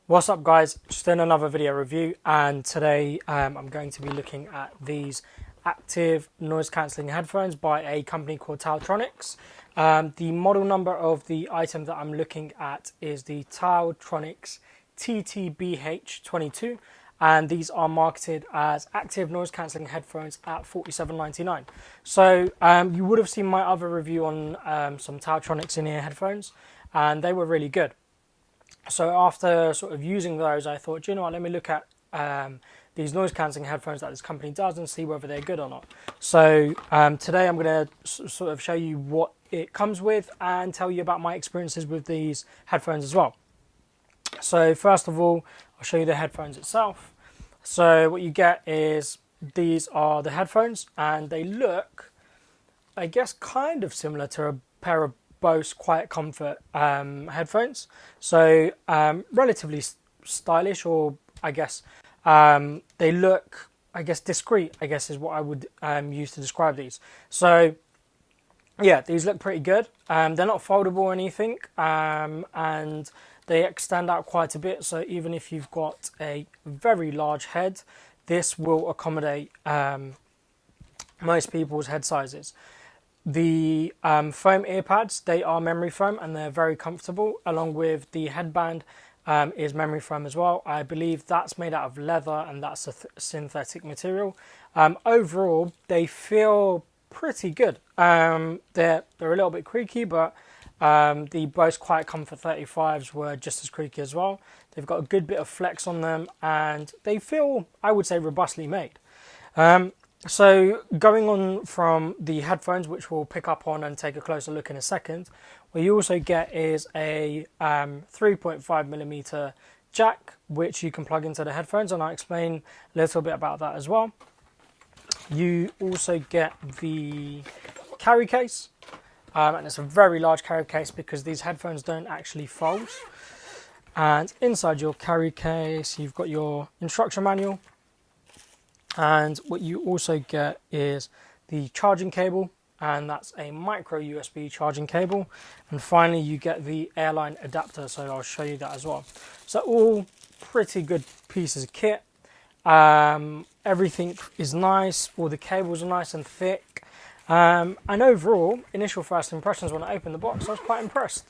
What's up guys, just in another video review, and today I'm going to be looking at these active noise cancelling headphones by a company called Taotronics. The model number of the item that I'm looking at is the Taotronics TTBH036, and these are marketed as active noise cancelling headphones at $47.99. So you would have seen my other review on some Taotronics in-ear headphones, and they were really good. So after sort of using those, I thought, you know what, let me look at these noise cancelling headphones that this company does and see whether they're good or not. So today I'm going to sort of show you what it comes with and tell you about my experiences with these headphones as well. So first of all, I'll show you the headphones itself. So what you get is these are the headphones, and they look, I guess, kind of similar to a pair of Bose Quiet Comfort headphones. So relatively stylish, or I guess they look, I guess, discreet, I guess is what I would use to describe these. So yeah, these look pretty good. They're not foldable or anything, and they extend out quite a bit. So even if you've got a very large head, this will accommodate most people's head sizes. The foam earpads, they are memory foam and they're very comfortable, along with the headband is memory foam as well. I believe that's made out of leather and that's a synthetic material. Overall, they feel pretty good. They're a little bit creaky, but the Bose Quiet Comfort 35s were just as creaky as well. They've got a good bit of flex on them and they feel, I would say, robustly made. So going on from the headphones, which we'll pick up on and take a closer look in a second, what you also get is a 3.5mm jack, which you can plug into the headphones, and I'll explain a little bit about that as well. You also get the carry case, and it's a very large carry case because these headphones don't actually fold. And inside your carry case, you've got your instruction manual. And what you also get is the charging cable, and that's a micro USB charging cable. And finally, you get the airline adapter, so I'll show you that as well. So all pretty good pieces of kit. Everything is nice, all the cables are nice and thick. And overall, initial first impressions when I opened the box, I was quite impressed.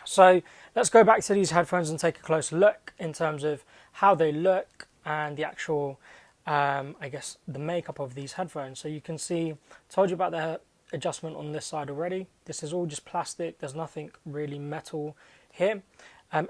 So let's go back to these headphones and take a closer look in terms of how they look and the actual, I guess, the makeup of these headphones. So you can see, told you about the adjustment on this side already. This is all just plastic. There's nothing really metal here.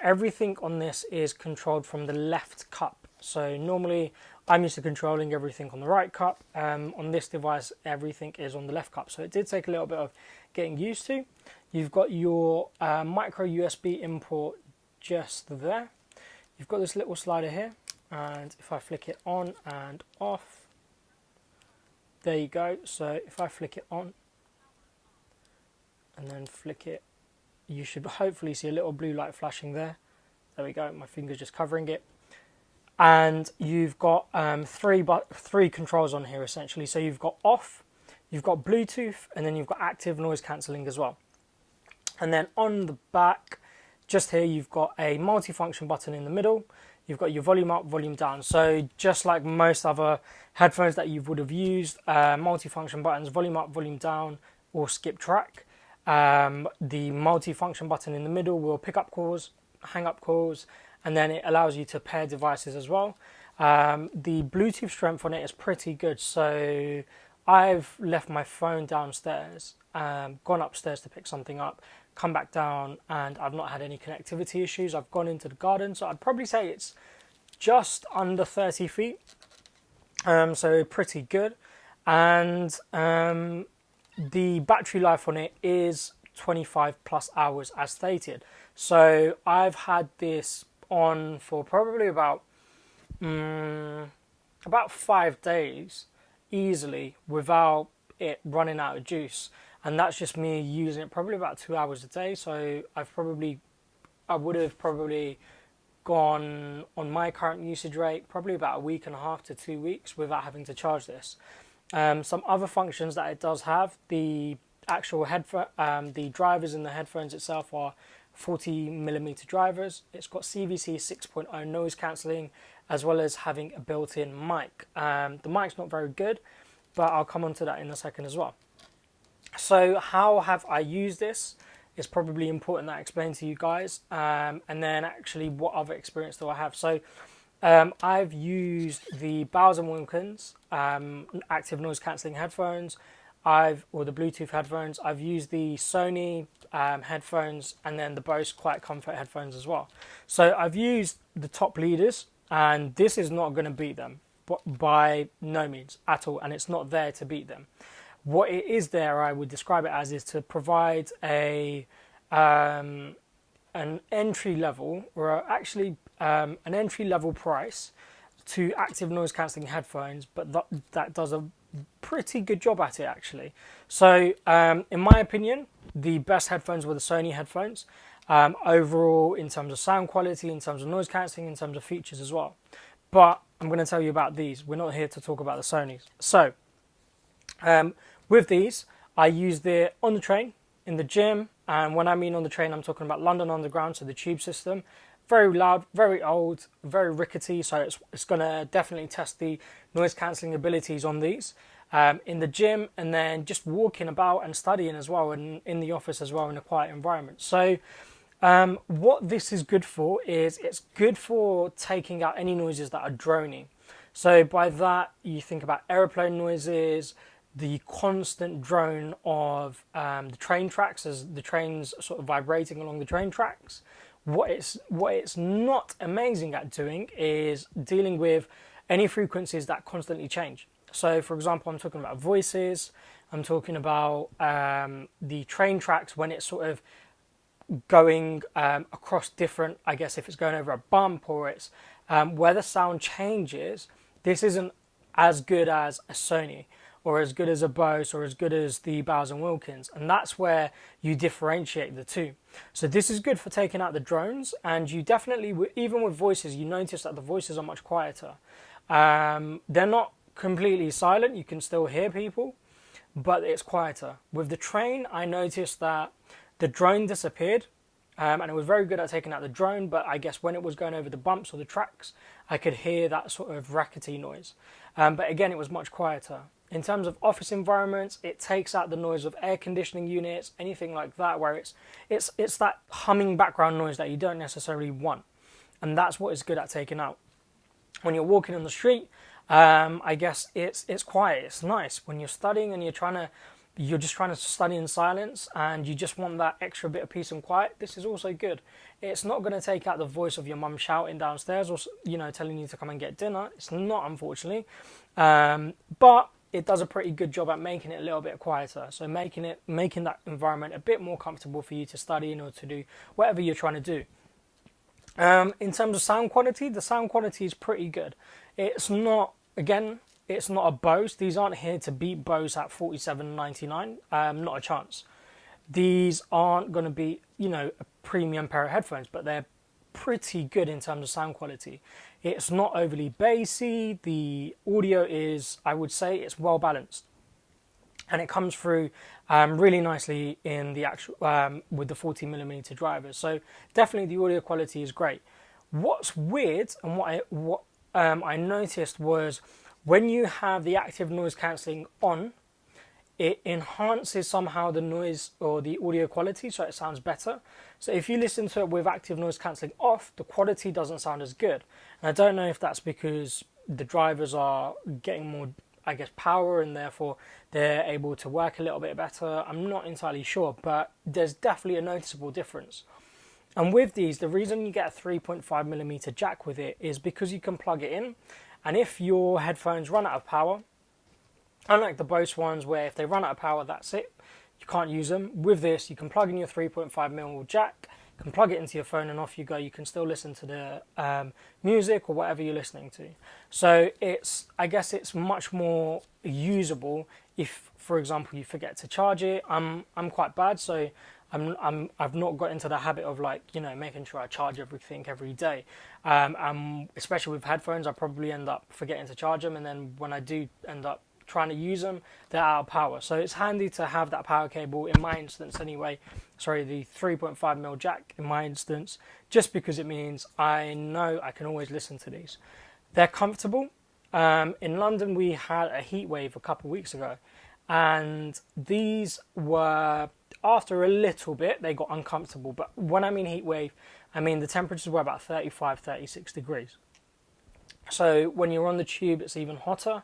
Everything on this is controlled from the left cup. So normally I'm used to controlling everything on the right cup. On this device, everything is on the left cup. So it did take a little bit of getting used to. You've got your micro USB import just there. You've got this little slider here. And if I flick it on and off, there you go. So if I flick it on and then flick it, you should hopefully see a little blue light flashing there. There we go, my finger's just covering it. And you've got three controls on here essentially. So you've got off, you've got Bluetooth, and then you've got active noise cancelling as well. And then on the back, just here, you've got a multifunction button in the middle. You've got your volume up, volume down. So just like most other headphones that you would have used, multifunction buttons, volume up, volume down, or skip track. The multifunction button in the middle will pick up calls, hang up calls, and then it allows you to pair devices as well. The Bluetooth strength on it is pretty good. So I've left my phone downstairs, gone upstairs to pick something up, come back down, and I've not had any connectivity issues. I've gone into the garden, so I'd probably say it's just under 30 feet, so pretty good. And the battery life on it is 25 plus hours as stated. So I've had this on for probably about 5 days easily without it running out of juice. And that's just me using it probably about 2 hours a day. So I would have probably gone on my current usage rate probably about a week and a half to 2 weeks without having to charge this. Some other functions that it does have, the actual the drivers in the headphones itself are 40mm drivers. It's got CVC 6.0 noise cancelling, as well as having a built-in mic. The mic's not very good, but I'll come on to that in a second as well. So how have I used this? It's probably important that I explain to you guys, and then actually what other experience do I have. So I've used the Bowers & Wilkins active noise cancelling headphones, or the Bluetooth headphones. I've used the Sony headphones, and then the Bose Quiet Comfort headphones as well. So I've used the top leaders, and this is not going to beat them, but by no means at all, and it's not there to beat them. What it is there, I would describe it as, is to provide an entry level, or actually an entry level price to active noise cancelling headphones, but that does a pretty good job at it actually. So in my opinion, the best headphones were the Sony headphones, overall in terms of sound quality, in terms of noise cancelling, in terms of features as well. But I'm going to tell you about these. We're not here to talk about the Sonys. So with these, I used it on the train, in the gym, and when I mean on the train, I'm talking about London Underground, so the tube system. Very loud, very old, very rickety, so it's going to definitely test the noise cancelling abilities on these. In the gym, and then just walking about and studying as well, and in the office as well, in a quiet environment. So what this is good for is it's good for taking out any noises that are droning. So by that, you think about aeroplane noises, the constant drone of the train tracks as the train's sort of vibrating along the train tracks. What it's not amazing at doing is dealing with any frequencies that constantly change. So, for example, I'm talking about voices. I'm talking about the train tracks when it's sort of going across different, I guess, if it's going over a bump or it's where the sound changes. This isn't as good as a Sony, or as good as a Bose, or as good as the Bowers & Wilkins. And that's where you differentiate the two. So this is good for taking out the drones, and you definitely, even with voices, you notice that the voices are much quieter. They're not completely silent, you can still hear people, but it's quieter. With the train, I noticed that the drone disappeared, and it was very good at taking out the drone, but I guess when it was going over the bumps or the tracks, I could hear that sort of rackety noise. But again, it was much quieter. In terms of office environments, it takes out the noise of air conditioning units, anything like that, where it's that humming background noise that you don't necessarily want. And that's what it's good at taking out. When you're walking on the street, I guess it's quiet, it's nice. When you're studying and you're just trying to study in silence and you just want that extra bit of peace and quiet, this is also good. It's not going to take out the voice of your mum shouting downstairs, or telling you to come and get dinner. It's not, unfortunately, but it does a pretty good job at making it a little bit quieter. So making that environment a bit more comfortable for you to study in or to do whatever you're trying to do. In terms of sound quality, the sound quality is pretty good. It's not a Bose. These aren't here to beat Bose at $47.99. Not a chance. These aren't going to be, a premium pair of headphones, but they're pretty good in terms of sound quality. It's not overly bassy. The audio is, I would say, it's well balanced, and it comes through really nicely in the actual with the 40mm drivers. So definitely the audio quality is great. What's weird and what I noticed was when you have the active noise cancelling on, it enhances somehow the noise or the audio quality, so it sounds better. So if you listen to it with active noise cancelling off, the quality doesn't sound as good. And I don't know if that's because the drivers are getting more, I guess, power, and therefore they're able to work a little bit better. I'm not entirely sure, but there's definitely a noticeable difference. And with these, the reason you get a 3.5mm jack with it is because you can plug it in, and if your headphones run out of power, unlike the Bose ones where if they run out of power, that's it, you can't use them. With this, you can plug in your 3.5mm jack, you can plug it into your phone, and off you go. You can still listen to the music or whatever you're listening to. So I guess it's much more usable if, for example, you forget to charge it. I'm quite bad, so I've not got into the habit of making sure I charge everything every day. Especially with headphones, I probably end up forgetting to charge them, and then when I do end up trying to use them, they're out of power. So it's handy to have that power cable, in my instance anyway, sorry, the 3.5mm jack in my instance, just because it means I know I can always listen to these. They're comfortable. In London we had a heat wave a couple of weeks ago, and these were, after a little bit, they got uncomfortable. But when I mean heat wave, I mean the temperatures were about 35, 36 degrees. So when you're on the tube, it's even hotter.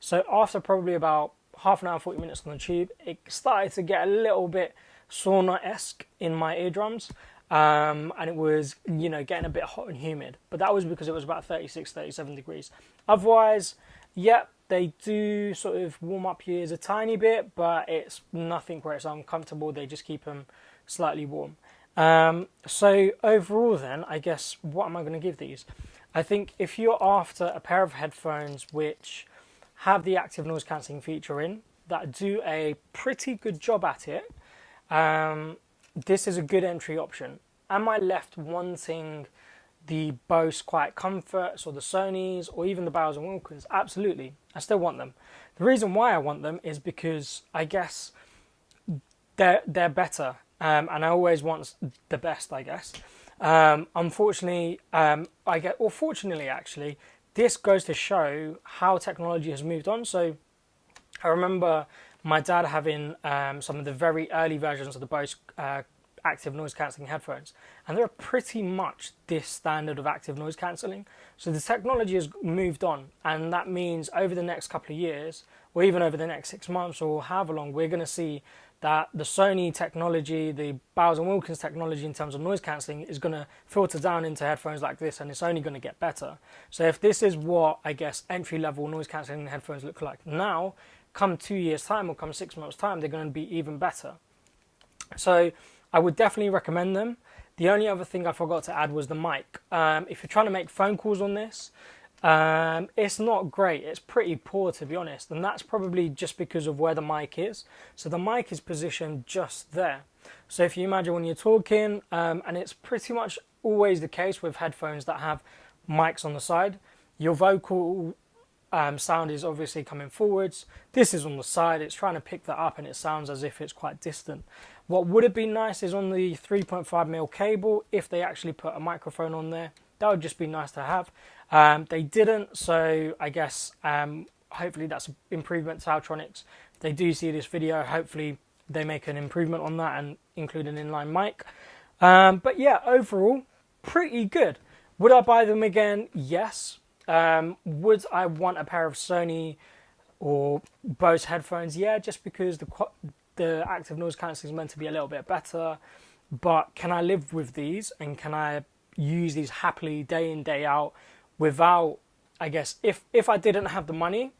So after probably about half an hour, 40 minutes on the tube, it started to get a little bit sauna-esque in my eardrums. And it was, you know, getting a bit hot and humid. But that was because it was about 36, 37 degrees. Otherwise, yeah, they do sort of warm up your ears a tiny bit, but it's nothing where it's uncomfortable. They just keep them slightly warm. So overall then, I guess, what am I going to give these? I think if you're after a pair of headphones which have the active noise cancelling feature in, that do a pretty good job at it, this is a good entry option. Am I left wanting the Bose Quiet Comforts or the Sonys or even the Bowers & Wilkins? Absolutely, I still want them. The reason why I want them is because I guess they're better, and I always want the best, I guess. Unfortunately, fortunately actually, this goes to show how technology has moved on. So I remember my dad having some of the very early versions of the Bose active noise cancelling headphones, and they're pretty much this standard of active noise cancelling. So the technology has moved on, and that means over the next couple of years, or even over the next 6 months or however long, we're going to see that the Sony technology, the Bowers & Wilkins technology in terms of noise cancelling is going to filter down into headphones like this, and it's only going to get better. So if this is what, I guess, entry-level noise cancelling headphones look like now, come 2 years' time or come 6 months' time, they're going to be even better. So I would definitely recommend them. The only other thing I forgot to add was the mic. If you're trying to make phone calls on this, it's not great. It's pretty poor, to be honest, and that's probably just because of where the mic is. So the mic is positioned just there. So if you imagine when you're talking, and it's pretty much always the case with headphones that have mics on the side, your vocal sound is obviously coming forwards. This is on the side. It's trying to pick that up, and it sounds as if it's quite distant. What would have been nice is on the 3.5mm cable, if they actually put a microphone on there. That would just be nice to have. They didn't, so I guess hopefully that's an improvement to Taotronics. If they do see this video, hopefully they make an improvement on that and include an inline mic. But yeah, overall, pretty good. Would I buy them again? Yes. Would I want a pair of Sony or Bose headphones? Yeah, just because the active noise cancelling is meant to be a little bit better. But can I live with these, and can I use these happily day in, day out without, I guess, if I didn't have the money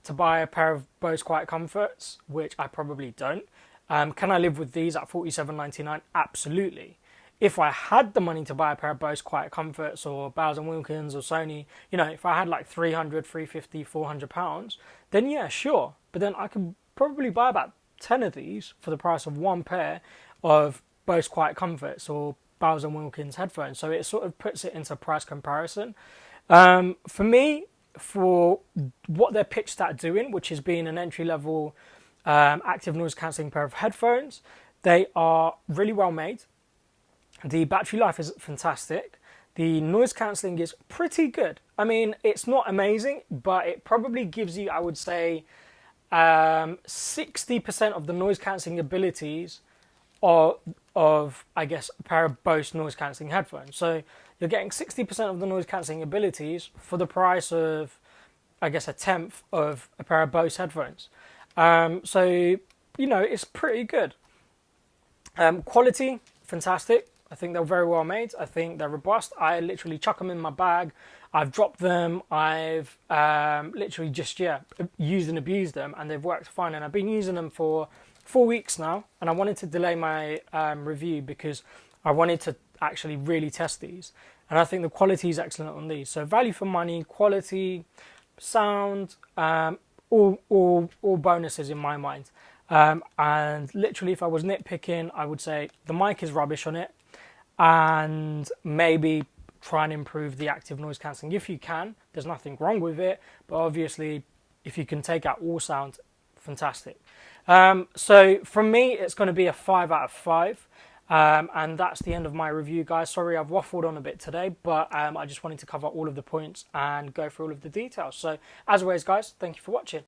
to buy a pair of Bose Quiet Comforts, which I probably don't, can I live with these at $47.99? Absolutely. If I had the money to buy a pair of Bose Quiet Comforts or Bowers & Wilkins or Sony, you know, if I had like 300, 350, 400 pounds, then yeah, sure. But then I could probably buy about 10 of these for the price of one pair of Bose Quiet Comforts or Bowers & Wilkins headphones. So it sort of puts it into price comparison. For me, for what they're pitched at doing, which is being an entry-level active noise cancelling pair of headphones, they are really well made. The battery life is fantastic. The noise cancelling is pretty good. I mean, it's not amazing, but it probably gives you, I would say, 60% of the noise cancelling abilities of, I guess, a pair of Bose noise cancelling headphones. So you're getting 60% of the noise cancelling abilities for the price of, I guess, a tenth of a pair of Bose headphones. So, you know, it's pretty good. Quality, fantastic. I think they're very well made. I think they're robust. I literally chuck them in my bag. I've dropped them. I've literally just, used and abused them, and they've worked fine. And I've been using them for 4 weeks now, and I wanted to delay my review because I wanted to actually really test these. And I think the quality is excellent on these. So value for money, quality, sound, all bonuses in my mind. And literally, if I was nitpicking, I would say the mic is rubbish on it, and maybe try and improve the active noise cancelling if you can. There's nothing wrong with it, but obviously if you can take out all sound, fantastic. So from me, it's going to be a 5 out of 5. And that's the end of my review, guys. Sorry I've waffled on a bit today, but I just wanted to cover all of the points and go through all of the details. So as always, guys, thank you for watching.